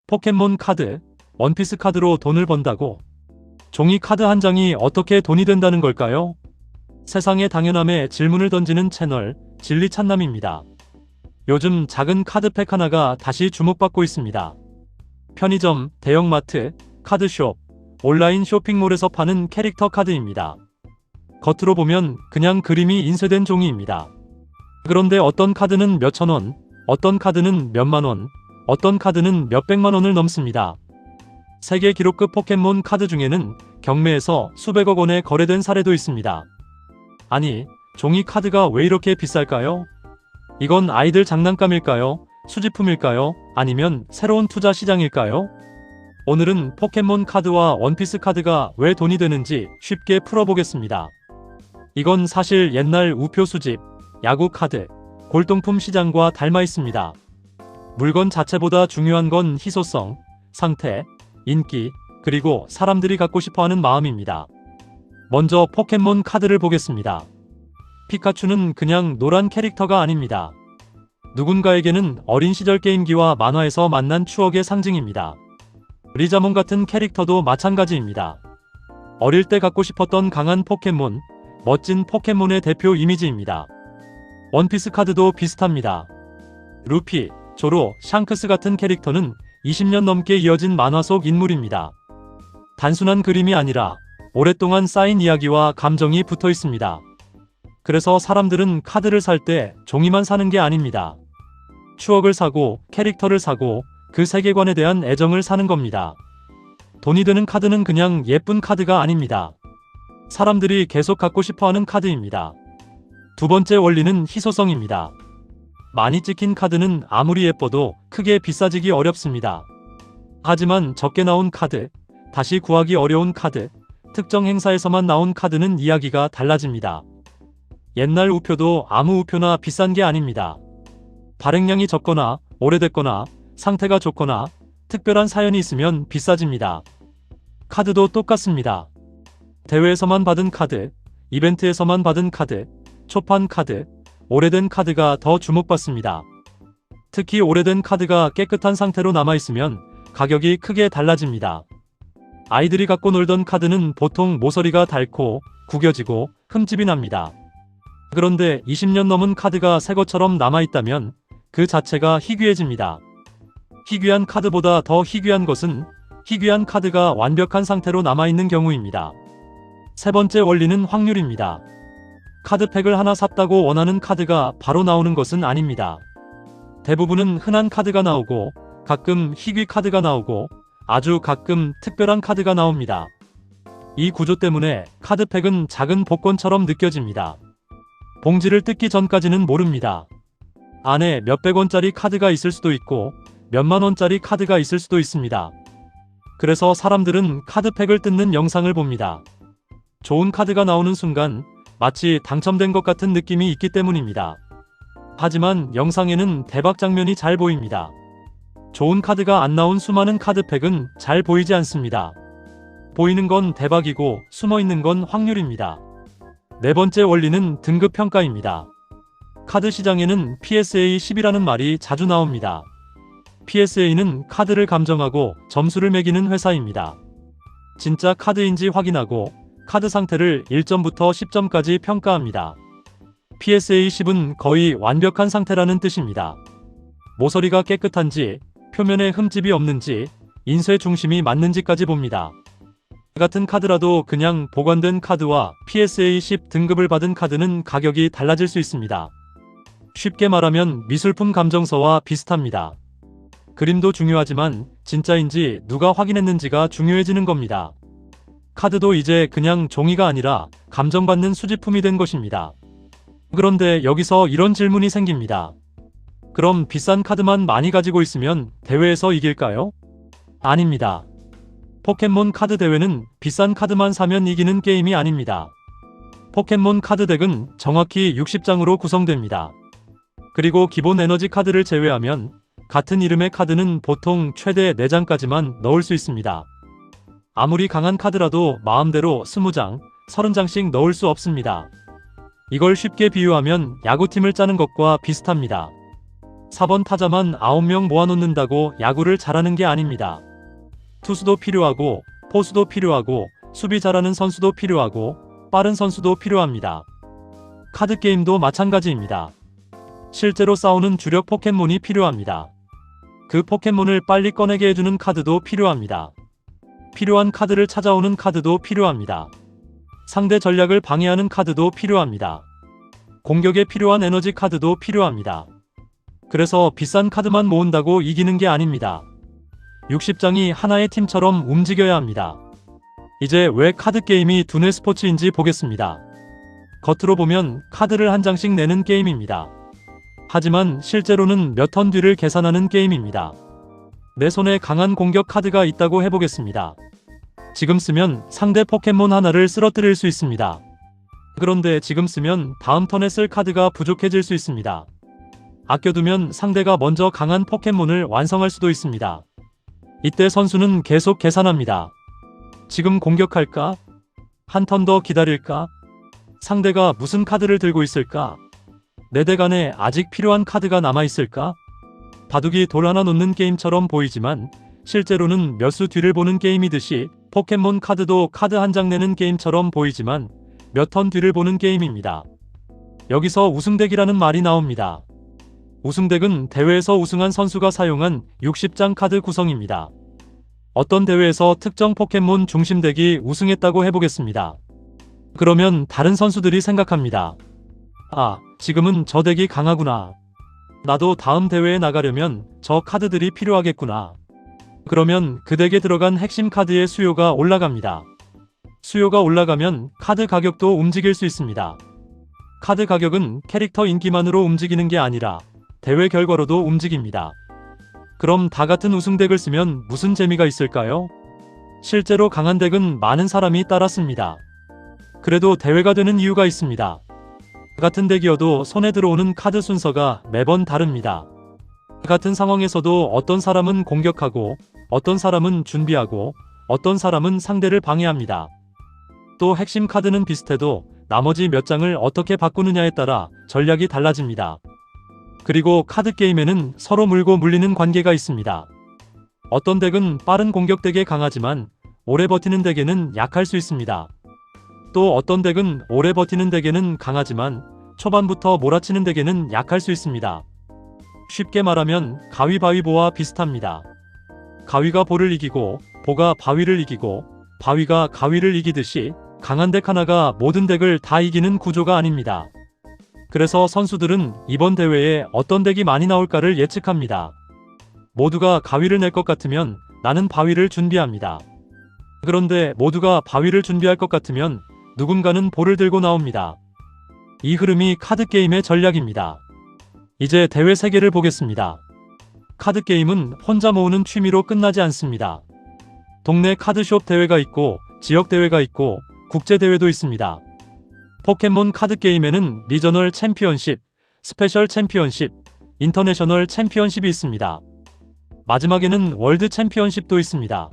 포켓몬 카드, 원피스 카드로 돈을 번다고? 종이 카드 한 장이 어떻게 돈이 된다는 걸까요? 세상의 당연함에 질문을 던지는 채널, 진리 찬남입니다. 요즘 작은 카드팩 하나가 다시 주목받고 있습니다. 편의점, 대형마트, 카드숍, 온라인 쇼핑몰에서 파는 캐릭터 카드입니다. 겉으로 보면 그냥 그림이 인쇄된 종이입니다. 그런데 어떤 카드는 몇천 원, 어떤 카드는 몇만 원, 어떤 카드는 몇백만 원을 넘습니다. 세계 기록급 포켓몬 카드 중에는 경매에서 수백억 원에 거래된 사례도 있습니다. 아니, 종이 카드가 왜 이렇게 비쌀까요? 이건 아이들 장난감일까요? 수집품일까요? 아니면 새로운 투자 시장일까요? 오늘은 포켓몬 카드와 원피스 카드가 왜 돈이 되는지 쉽게 풀어보겠습니다. 이건 사실 옛날 우표 수집, 야구 카드, 골동품 시장과 닮아 있습니다. 물건 자체보다 중요한 건 희소성, 상태, 인기, 그리고 사람들이 갖고 싶어하는 마음입니다. 먼저 포켓몬 카드를 보겠습니다. 피카츄는 그냥 노란 캐릭터가 아닙니다. 누군가에게는 어린 시절 게임기와 만화에서 만난 추억의 상징입니다. 리자몽 같은 캐릭터도 마찬가지입니다. 어릴 때 갖고 싶었던 강한 포켓몬, 멋진 포켓몬의 대표 이미지입니다. 원피스 카드도 비슷합니다. 루피, 조로, 샹크스 같은 캐릭터는 20년 넘게 이어진 만화 속 인물입니다. 단순한 그림이 아니라 오랫동안 쌓인 이야기와 감정이 붙어 있습니다. 그래서 사람들은 카드를 살 때 종이만 사는 게 아닙니다. 추억을 사고, 캐릭터를 사고, 그 세계관에 대한 애정을 사는 겁니다. 돈이 되는 카드는 그냥 예쁜 카드가 아닙니다. 사람들이 계속 갖고 싶어하는 카드입니다. 두 번째 원리는 희소성입니다. 많이 찍힌 카드는 아무리 예뻐도 크게 비싸지기 어렵습니다. 하지만 적게 나온 카드, 다시 구하기 어려운 카드, 특정 행사에서만 나온 카드는 이야기가 달라집니다. 옛날 우표도 아무 우표나 비싼 게 아닙니다. 발행량이 적거나 오래됐거나 상태가 좋거나 특별한 사연이 있으면 비싸집니다. 카드도 똑같습니다. 대회에서만 받은 카드, 이벤트에서만 받은 카드, 초판 카드, 오래된 카드가 더 주목받습니다. 특히 오래된 카드가 깨끗한 상태로 남아있으면 가격이 크게 달라집니다. 아이들이 갖고 놀던 카드는 보통 모서리가 닳고 구겨지고 흠집이 납니다. 그런데 20년 넘은 카드가 새 것처럼 남아있다면 그 자체가 희귀해집니다. 희귀한 카드보다 더 희귀한 것은 희귀한 카드가 완벽한 상태로 남아있는 경우입니다. 세 번째 원리는 확률입니다. 카드팩을 하나 샀다고 원하는 카드가 바로 나오는 것은 아닙니다. 대부분은 흔한 카드가 나오고 가끔 희귀 카드가 나오고 아주 가끔 특별한 카드가 나옵니다. 이 구조 때문에 카드팩은 작은 복권처럼 느껴집니다. 봉지를 뜯기 전까지는 모릅니다. 안에 몇백 원짜리 카드가 있을 수도 있고 몇만 원짜리 카드가 있을 수도 있습니다. 그래서 사람들은 카드팩을 뜯는 영상을 봅니다. 좋은 카드가 나오는 순간 마치 당첨된 것 같은 느낌이 있기 때문입니다. 하지만 영상에는 대박 장면이 잘 보입니다. 좋은 카드가 안 나온 수많은 카드팩은 잘 보이지 않습니다. 보이는 건 대박이고 숨어있는 건 확률입니다. 네 번째 원리는 등급 평가입니다. 카드 시장에는 PSA 10이라는 말이 자주 나옵니다. PSA는 카드를 감정하고 점수를 매기는 회사입니다. 진짜 카드인지 확인하고 카드 상태를 1점부터 10점까지 평가합니다. PSA 10은 거의 완벽한 상태라는 뜻입니다. 모서리가 깨끗한지, 표면에 흠집이 없는지, 인쇄 중심이 맞는지까지 봅니다. 같은 카드라도 그냥 보관된 카드와 PSA 10 등급을 받은 카드는 가격이 달라질 수 있습니다. 쉽게 말하면 미술품 감정서와 비슷합니다. 그림도 중요하지만 진짜인지 누가 확인했는지가 중요해지는 겁니다. 카드도 이제 그냥 종이가 아니라 감정받는 수집품이 된 것입니다. 그런데 여기서 이런 질문이 생깁니다. 그럼 비싼 카드만 많이 가지고 있으면 대회에서 이길까요? 아닙니다. 포켓몬 카드 대회는 비싼 카드만 사면 이기는 게임이 아닙니다. 포켓몬 카드 덱은 정확히 60장으로 구성됩니다. 그리고 기본 에너지 카드를 제외하면 같은 이름의 카드는 보통 최대 4장까지만 넣을 수 있습니다. 아무리 강한 카드라도 마음대로 20장, 30장씩 넣을 수 없습니다. 이걸 쉽게 비유하면 야구팀을 짜는 것과 비슷합니다. 4번 타자만 9명 모아놓는다고 야구를 잘하는 게 아닙니다. 투수도 필요하고 포수도 필요하고 수비 잘하는 선수도 필요하고 빠른 선수도 필요합니다. 카드게임도 마찬가지입니다. 실제로 싸우는 주력 포켓몬이 필요합니다. 그 포켓몬을 빨리 꺼내게 해주는 카드도 필요합니다. 필요한 카드를 찾아오는 카드도 필요합니다. 상대 전략을 방해하는 카드도 필요합니다. 공격에 필요한 에너지 카드도 필요합니다. 그래서 비싼 카드만 모은다고 이기는 게 아닙니다. 60장이 하나의 팀처럼 움직여야 합니다. 이제 왜 카드게임이 두뇌 스포츠인지 보겠습니다. 겉으로 보면 카드를 한 장씩 내는 게임입니다. 하지만 실제로는 몇 턴 뒤를 계산하는 게임입니다. 내 손에 강한 공격 카드가 있다고 해보겠습니다. 지금 쓰면 상대 포켓몬 하나를 쓰러뜨릴 수 있습니다. 그런데 지금 쓰면 다음 턴에 쓸 카드가 부족해질 수 있습니다. 아껴두면 상대가 먼저 강한 포켓몬을 완성할 수도 있습니다. 이때 선수는 계속 계산합니다. 지금 공격할까? 한 턴 더 기다릴까? 상대가 무슨 카드를 들고 있을까? 내 덱 안에 아직 필요한 카드가 남아있을까? 바둑이 돌 하나 놓는 게임처럼 보이지만 실제로는 몇 수 뒤를 보는 게임이듯이 포켓몬 카드도 카드 한 장 내는 게임처럼 보이지만 몇 턴 뒤를 보는 게임입니다. 여기서 우승덱이라는 말이 나옵니다. 우승덱은 대회에서 우승한 선수가 사용한 60장 카드 구성입니다. 어떤 대회에서 특정 포켓몬 중심덱이 우승했다고 해보겠습니다. 그러면 다른 선수들이 생각합니다. 아, 지금은 저 덱이 강하구나. 나도 다음 대회에 나가려면 저 카드들이 필요하겠구나. 그러면 그 덱에 들어간 핵심 카드의 수요가 올라갑니다. 수요가 올라가면 카드 가격도 움직일 수 있습니다. 카드 가격은 캐릭터 인기만으로 움직이는 게 아니라 대회 결과로도 움직입니다. 그럼 다 같은 우승덱을 쓰면 무슨 재미가 있을까요? 실제로 강한 덱은 많은 사람이 따랐습니다. 그래도 대회가 되는 이유가 있습니다. 같은 덱이어도 손에 들어오는 카드 순서가 매번 다릅니다. 같은 상황에서도 어떤 사람은 공격하고 어떤 사람은 준비하고 어떤 사람은 상대를 방해합니다. 또 핵심 카드는 비슷해도 나머지 몇 장을 어떻게 바꾸느냐에 따라 전략이 달라집니다. 그리고 카드게임에는 서로 물고 물리는 관계가 있습니다. 어떤 덱은 빠른 공격 덱에 강하지만 오래 버티는 덱에는 약할 수 있습니다. 또 어떤 덱은 오래 버티는 덱에는 강하지만 초반부터 몰아치는 덱에는 약할 수 있습니다. 쉽게 말하면 가위바위보와 비슷합니다. 가위가 보를 이기고 보가 바위를 이기고 바위가 가위를 이기듯이 강한 덱 하나가 모든 덱을 다 이기는 구조가 아닙니다. 그래서 선수들은 이번 대회에 어떤 덱이 많이 나올까를 예측합니다. 모두가 가위를 낼 것 같으면 나는 바위를 준비합니다. 그런데 모두가 바위를 준비할 것 같으면 누군가는 볼을 들고 나옵니다. 이 흐름이 카드게임의 전략입니다. 이제 대회 세계를 보겠습니다. 카드게임은 혼자 모으는 취미로 끝나지 않습니다. 동네 카드숍 대회가 있고 지역 대회가 있고 국제대회도 있습니다. 포켓몬 카드게임에는 리저널 챔피언십, 스페셜 챔피언십, 인터내셔널 챔피언십이 있습니다. 마지막에는 월드 챔피언십도 있습니다.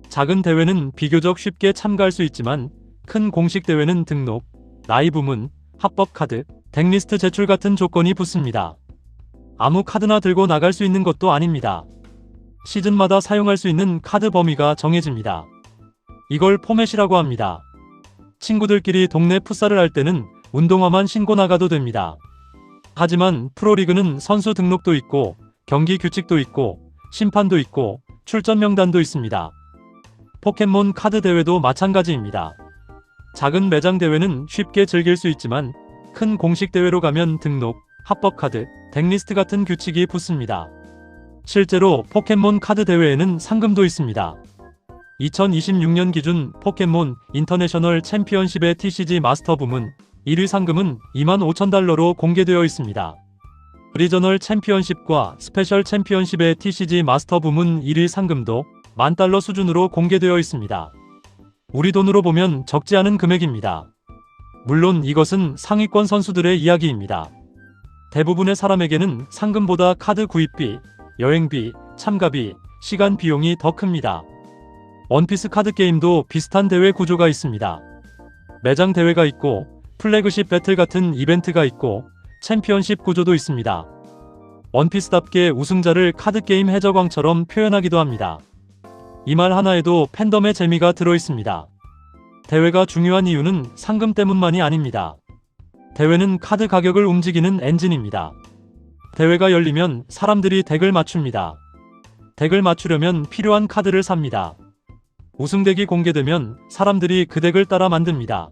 작은 대회는 비교적 쉽게 참가할 수 있지만 큰 공식 대회는 등록, 나이 부문, 합법 카드, 덱리스트 제출 같은 조건이 붙습니다. 아무 카드나 들고 나갈 수 있는 것도 아닙니다. 시즌마다 사용할 수 있는 카드 범위가 정해집니다. 이걸 포맷이라고 합니다. 친구들끼리 동네 풋살을 할 때는 운동화만 신고 나가도 됩니다. 하지만 프로리그는 선수 등록도 있고 경기 규칙도 있고 심판도 있고 출전 명단도 있습니다. 포켓몬 카드 대회도 마찬가지입니다. 작은 매장 대회는 쉽게 즐길 수 있지만 큰 공식 대회로 가면 등록, 합법 카드, 덱리스트 같은 규칙이 붙습니다. 실제로 포켓몬 카드 대회에는 상금도 있습니다. 2026년 기준 포켓몬 인터내셔널 챔피언십의 TCG 마스터 부문 1위 상금은 25,000달러로 공개되어 있습니다. 리저널 챔피언십과 스페셜 챔피언십의 TCG 마스터 부문 1위 상금도 10,000달러 수준으로 공개되어 있습니다. 우리 돈으로 보면 적지 않은 금액입니다. 물론 이것은 상위권 선수들의 이야기입니다. 대부분의 사람에게는 상금보다 카드 구입비, 여행비, 참가비, 시간 비용이 더 큽니다. 원피스 카드 게임도 비슷한 대회 구조가 있습니다. 매장 대회가 있고 플래그십 배틀 같은 이벤트가 있고 챔피언십 구조도 있습니다. 원피스답게 우승자를 카드게임 해적왕처럼 표현하기도 합니다. 이 말 하나에도 팬덤의 재미가 들어있습니다. 대회가 중요한 이유는 상금 때문만이 아닙니다. 대회는 카드 가격을 움직이는 엔진입니다. 대회가 열리면 사람들이 덱을 맞춥니다. 덱을 맞추려면 필요한 카드를 삽니다. 우승덱이 공개되면 사람들이 그 덱을 따라 만듭니다.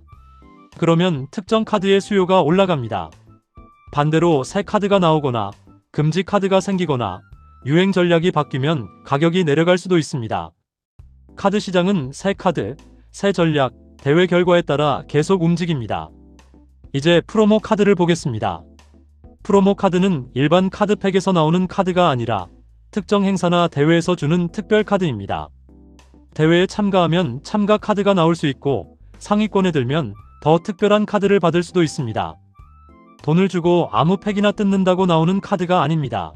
그러면 특정 카드의 수요가 올라갑니다. 반대로 새 카드가 나오거나 금지 카드가 생기거나 유행 전략이 바뀌면 가격이 내려갈 수도 있습니다. 카드 시장은 새 카드, 새 전략, 대회 결과에 따라 계속 움직입니다. 이제 프로모 카드를 보겠습니다. 프로모 카드는 일반 카드팩에서 나오는 카드가 아니라 특정 행사나 대회에서 주는 특별 카드입니다. 대회에 참가하면 참가 카드가 나올 수 있고 상위권에 들면 더 특별한 카드를 받을 수도 있습니다. 돈을 주고 아무 팩이나 뜯는다고 나오는 카드가 아닙니다.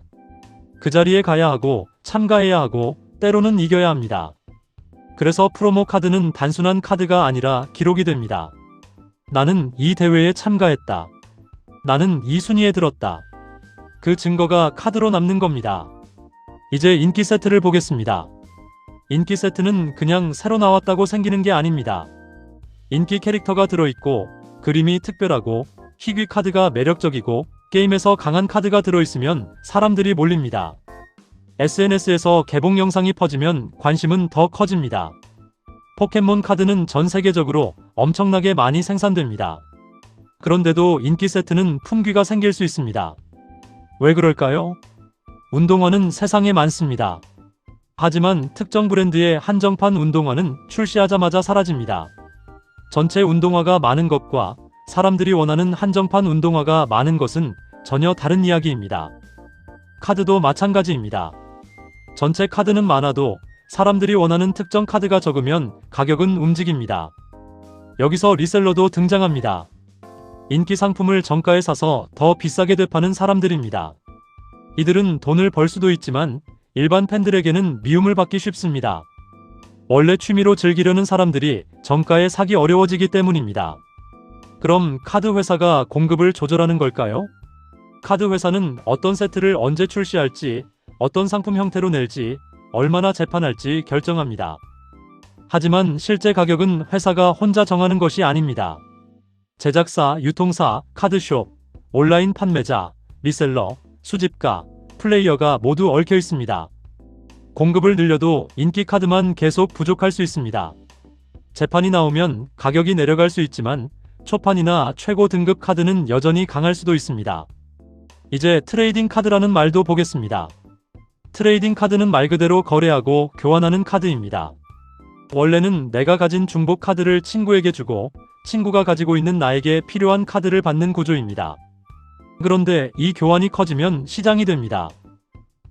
그 자리에 가야 하고 참가해야 하고 때로는 이겨야 합니다. 그래서 프로모 카드는 단순한 카드가 아니라 기록이 됩니다. 나는 이 대회에 참가했다. 나는 이 순위에 들었다. 그 증거가 카드로 남는 겁니다. 이제 인기 세트를 보겠습니다. 인기 세트는 그냥 새로 나왔다고 생기는 게 아닙니다. 인기 캐릭터가 들어있고 그림이 특별하고 희귀 카드가 매력적이고 게임에서 강한 카드가 들어있으면 사람들이 몰립니다. SNS에서 개봉 영상이 퍼지면 관심은 더 커집니다. 포켓몬 카드는 전 세계적으로 엄청나게 많이 생산됩니다. 그런데도 인기 세트는 품귀가 생길 수 있습니다. 왜 그럴까요? 운동화는 세상에 많습니다. 하지만 특정 브랜드의 한정판 운동화는 출시하자마자 사라집니다. 전체 운동화가 많은 것과 사람들이 원하는 한정판 운동화가 많은 것은 전혀 다른 이야기입니다. 카드도 마찬가지입니다. 전체 카드는 많아도 사람들이 원하는 특정 카드가 적으면 가격은 움직입니다. 여기서 리셀러도 등장합니다. 인기 상품을 정가에 사서 더 비싸게 되파는 사람들입니다. 이들은 돈을 벌 수도 있지만 일반 팬들에게는 미움을 받기 쉽습니다. 원래 취미로 즐기려는 사람들이 정가에 사기 어려워지기 때문입니다. 그럼 카드 회사가 공급을 조절하는 걸까요? 카드 회사는 어떤 세트를 언제 출시할지, 어떤 상품 형태로 낼지, 얼마나 재판할지 결정합니다. 하지만 실제 가격은 회사가 혼자 정하는 것이 아닙니다. 제작사, 유통사, 카드숍, 온라인 판매자, 리셀러, 수집가, 플레이어가 모두 얽혀 있습니다. 공급을 늘려도 인기 카드만 계속 부족할 수 있습니다. 재판이 나오면 가격이 내려갈 수 있지만 초판이나 최고 등급 카드는 여전히 강할 수도 있습니다. 이제 트레이딩 카드라는 말도 보겠습니다. 트레이딩 카드는 말 그대로 거래하고 교환하는 카드입니다. 원래는 내가 가진 중복 카드를 친구에게 주고 친구가 가지고 있는 나에게 필요한 카드를 받는 구조입니다. 그런데 이 교환이 커지면 시장이 됩니다.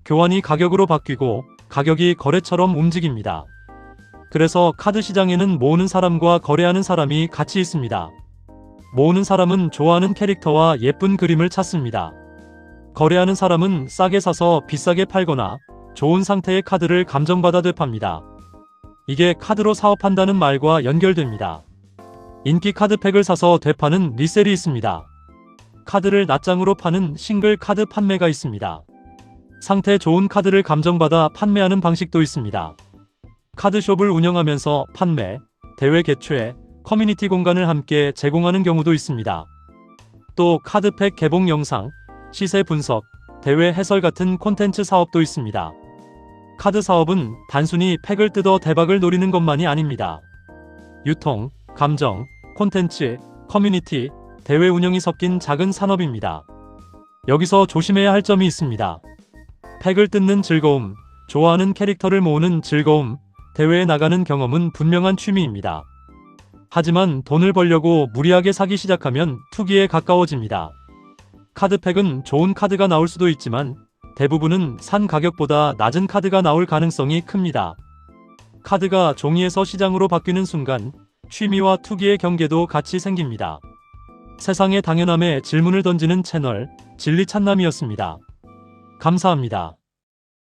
교환이 가격으로 바뀌고 가격이 거래처럼 움직입니다. 그래서 카드 시장에는 모으는 사람과 거래하는 사람이 같이 있습니다. 모으는 사람은 좋아하는 캐릭터와 예쁜 그림을 찾습니다. 거래하는 사람은 싸게 사서 비싸게 팔거나 좋은 상태의 카드를 감정받아 되팝니다. 이게 카드로 사업한다는 말과 연결됩니다. 인기 카드팩을 사서 되파는 리셀이 있습니다. 카드를 낱장으로 파는 싱글 카드 판매가 있습니다. 상태 좋은 카드를 감정받아 판매하는 방식도 있습니다. 카드숍을 운영하면서 판매, 대회 개최, 커뮤니티 공간을 함께 제공하는 경우도 있습니다. 또 카드팩 개봉 영상, 시세 분석, 대회 해설 같은 콘텐츠 사업도 있습니다. 카드 사업은 단순히 팩을 뜯어 대박을 노리는 것만이 아닙니다. 유통, 감정, 콘텐츠, 커뮤니티, 대회 운영이 섞인 작은 산업입니다. 여기서 조심해야 할 점이 있습니다. 팩을 뜯는 즐거움, 좋아하는 캐릭터를 모으는 즐거움, 대회에 나가는 경험은 분명한 취미입니다. 하지만 돈을 벌려고 무리하게 사기 시작하면 투기에 가까워집니다. 카드팩은 좋은 카드가 나올 수도 있지만 대부분은 산 가격보다 낮은 카드가 나올 가능성이 큽니다. 카드가 종이에서 시장으로 바뀌는 순간 취미와 투기의 경계도 같이 생깁니다. 세상의 당연함에 질문을 던지는 채널 진리찬남이었습니다. 감사합니다.